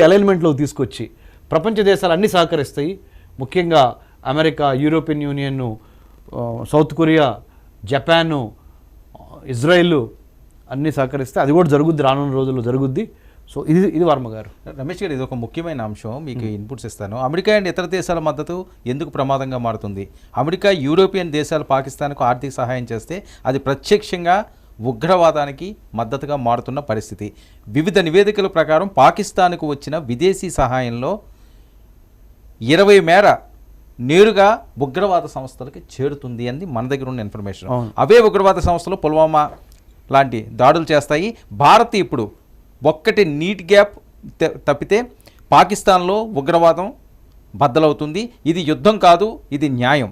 అలైన్మెంట్లో తీసుకొచ్చి ప్రపంచ దేశాలు అన్నీ సహకరిస్తాయి. ముఖ్యంగా America, European union, south Korea, Japan, Israel అన్నీ సహకరిస్తే అది కూడా జరుగుద్ది, రానున్న రోజుల్లో జరుగుద్ది. సో ఇది వర్మ గారు. రమేష్ గారు, ఇది ఒక ముఖ్యమైన అంశం, మీకు ఇన్పుట్స్ ఇస్తాను. అమెరికా అండ్ ఇతర దేశాల మద్దతు ఎందుకు ప్రమాదంగా మారుతుంది? అమెరికా, యూరోపియన్ దేశాలు పాకిస్తాన్కు ఆర్థిక సహాయం చేస్తే అది ప్రత్యక్షంగా ఉగ్రవాదానికి మద్దతుగా మారుతున్న పరిస్థితి. వివిధ నివేదికల ప్రకారం పాకిస్తాన్కు వచ్చిన విదేశీ సహాయంలో 20 మేర నేరుగా ఉగ్రవాద సంస్థలకి చేరుతుంది అని మన దగ్గర ఉన్న ఇన్ఫర్మేషన్. అవే ఉగ్రవాద సంస్థలు పుల్వామా లాంటి దాడులు చేస్తాయి. భారత్ ఇప్పుడు ఒక్కటి నీట్ గ్యాప్ తప్పితే పాకిస్తాన్లో ఉగ్రవాదం బద్దలవుతుంది. ఇది యుద్ధం కాదు, ఇది న్యాయం.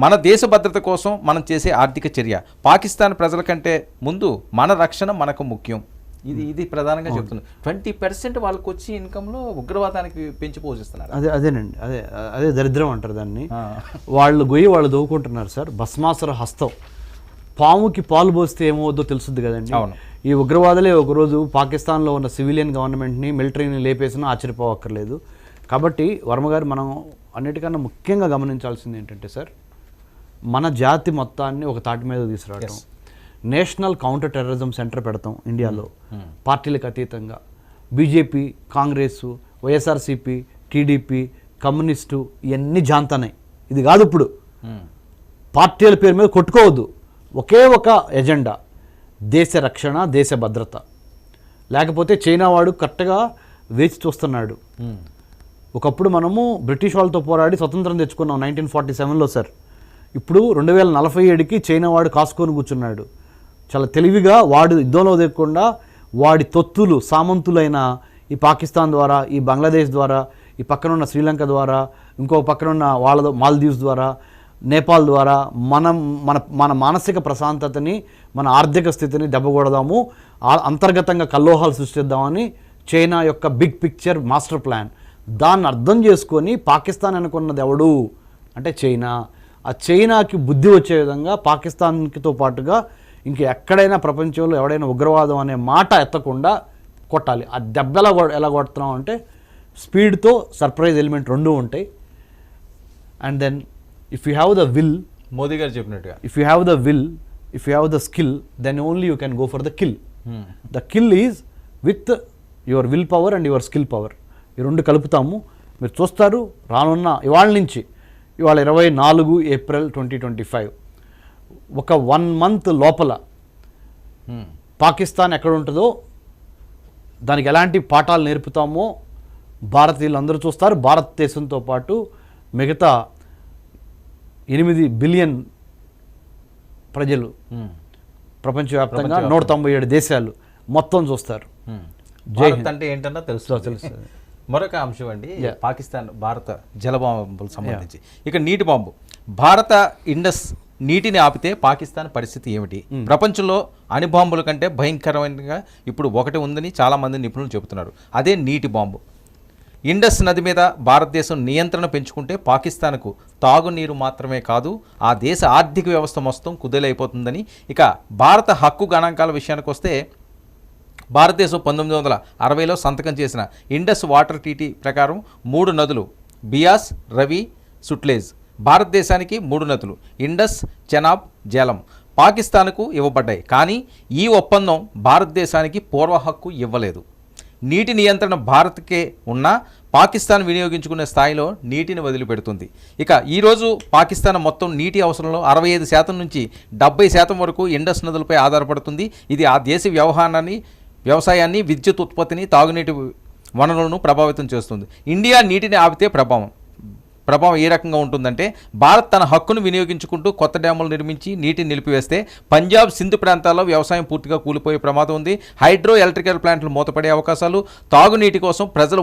మన దేశ భద్రత కోసం మనం చేసే ఆర్థిక చర్య. పాకిస్తాన్ ప్రజల కంటే ముందు మన రక్షణ మనకు ముఖ్యం. ఇది ప్రధానంగా చెప్తున్నాను. 20% వాళ్ళకి వచ్చి ఇన్కంలో ఉగ్రవాదానికి పెంచి పోషిస్తున్నారు. అదేనండి, అదే దరిద్రం అంటారు దాన్ని. వాళ్ళు గొయ్యి వాళ్ళు దోవుకుంటున్నారు సార్. భస్మాసుర హస్తం, పాముకి పాలు పోస్తే ఏమవుద్దో తెలుస్తుంది కదండి. అవును. ఈ ఉగ్రవాదులే ఒకరోజు పాకిస్తాన్లో ఉన్న సివిలియన్ గవర్నమెంట్ని, మిలిటరీని లేపేసినా ఆశ్చర్యపోవక్కర్లేదు. కాబట్టి వర్మగారు, మనం అన్నిటికన్నా ముఖ్యంగా గమనించాల్సింది ఏంటంటే సార్, మన జాతి మొత్తాన్ని ఒక తాటి మీద తీసుకురావడం. నేషనల్ కౌంటర్ టెర్రరిజం సెంటర్ పెడతాం ఇండియాలో, పార్టీలకు అతీతంగా. BJP, Congress, YSRCP, TDP, communist ఇవన్నీ జాంతానాయి. ఇది కాదు ఇప్పుడు. పార్టీల పేరు మీద కొట్టుకోవద్దు. ఒకే ఒక ఎజెండా, దేశ రక్షణ, దేశ భద్రత. లేకపోతే చైనా వాడు కరెక్ట్గా వేచి చూస్తున్నాడు. ఒకప్పుడు మనము బ్రిటిష్ వాళ్ళతో పోరాడి స్వతంత్రం తెచ్చుకున్నాం 1947లో సార్. ఇప్పుడు 2047కి చైనా వాడు కాసుకొని కూర్చున్నాడు. చాలా తెలివిగా వాడు యుద్ధంలో దిగకుండా వాడి తొత్తులు, సామంతులైన ఈ పాకిస్తాన్ ద్వారా, ఈ బంగ్లాదేశ్ ద్వారా, ఈ పక్కనున్న శ్రీలంక ద్వారా, ఇంకో పక్కనున్న వాళ్ళ మాల్దీవ్స్ ద్వారా, నేపాల్ ద్వారా మన మానసిక ప్రశాంతతని, మన ఆర్థిక స్థితిని దెబ్బకొడదాము, అంతర్గతంగా కల్లోహాలు సృష్టిద్దామని చైనా యొక్క బిగ్ పిక్చర్ మాస్టర్ ప్లాన్. దాన్ని అర్థం చేసుకొని పాకిస్తాన్ అనుకున్నది ఎవడు అంటే చైనా. ఆ చైనాకి బుద్ధి వచ్చే విధంగా పాకిస్తాన్కితో పాటుగా ఇంక ఎక్కడైనా ప్రపంచంలో ఎవడైనా ఉగ్రవాదం అనే మాట ఎత్తకుండా కొట్టాలి. ఆ దెబ్బ ఎలా కొడుతున్నాం అంటే స్పీడ్తో సర్ప్రైజ్ ఎలిమెంట్ రెండూ ఉంటాయి. And then if you have the will, Modi గారు చెప్పినట్టుగా, if you have the will, if you have the skill, then only you can go for the kill. The kill is with your will power and your skill power. ఈ రెండు కలుపుతాము. మీరు చూస్తారు రానున్న ఇవాళ నుంచి, ఇవాళ 24 ఏప్రిల్ 2025, ఒక 1 month లోపల పాకిస్తాన్ ఎక్కడ ఉంటుందో దానికి ఎలాంటి పాఠాలు నేర్పుతామో భారతీయులు అందరూ చూస్తారు. భారతదేశంతో పాటు మిగతా 8 బిలియన్ ప్రజలు, ప్రపంచవ్యాప్తంగా 197 దేశాలు మొత్తం చూస్తారు. భారత్ అంటే ఏంటన్నా తెలుస్తుంది. మరొక అంశం అండి, పాకిస్తాన్ భారత జలబాంబులకు సంబంధించి. ఇక నీటి బాంబు. భారత ఇండస్ నీటిని ఆపితే పాకిస్తాన్ పరిస్థితి ఏమిటి? ప్రపంచంలో అణుబాంబుల కంటే భయంకరమైనగా ఇప్పుడు ఒకటి ఉందని చాలామంది నిపుణులు చెబుతున్నారు. అదే నీటి బాంబు. ఇండస్ నది మీద భారతదేశం నియంత్రణ పెంచుకుంటే పాకిస్తాన్కు తాగునీరు మాత్రమే కాదు, ఆ దేశ ఆర్థిక వ్యవస్థ మొత్తం కుదేలైపోతుందని. ఇక భారత హక్కు గణాంకాల విషయానికి వస్తే, భారతదేశం 1960లో సంతకం చేసిన ఇండస్ వాటర్ ట్రీటీ ప్రకారం 3 నదులు బియాస్, రవి, సుట్లెజ్ భారతదేశానికి 3 నదులు ఇండస్, చెనాబ్, జేలం పాకిస్తాన్కు ఇవ్వబడ్డాయి. కానీ ఈ ఒప్పందం భారతదేశానికి పూర్వ హక్కు ఇవ్వలేదు. నీటి నియంత్రణ భారత్కే ఉన్నా పాకిస్తాన్ వినియోగించుకునే స్థాయిలో నీటిని వదిలిపెడుతుంది. ఇక ఈరోజు పాకిస్తాన్ మొత్తం నీటి అవసరంలో 65% నుంచి 70% వరకు ఇండస్ నదులపై ఆధారపడుతుంది. ఇది ఆ దేశ వ్యవసాయాన్ని, విద్యుత్ ఉత్పత్తిని, తాగునీటి వనరులను ప్రభావితం చేస్తుంది. ఇండియా నీటిని ఆపితే ప్రభావం ఏ రకంగా ఉంటుందంటే, భారత్ తన హక్కును వినియోగించుకుంటూ కొత్త డ్యాములు నిర్మించి నీటిని నిలిపివేస్తే పంజాబ్, సింధు ప్రాంతాల్లో వ్యవసాయం పూర్తిగా కూలిపోయే ప్రమాదం ఉంది. హైడ్రో ఎలక్ట్రికల్ ప్లాంట్లు మూతపడే అవకాశాలు, తాగునీటి కోసం ప్రజలు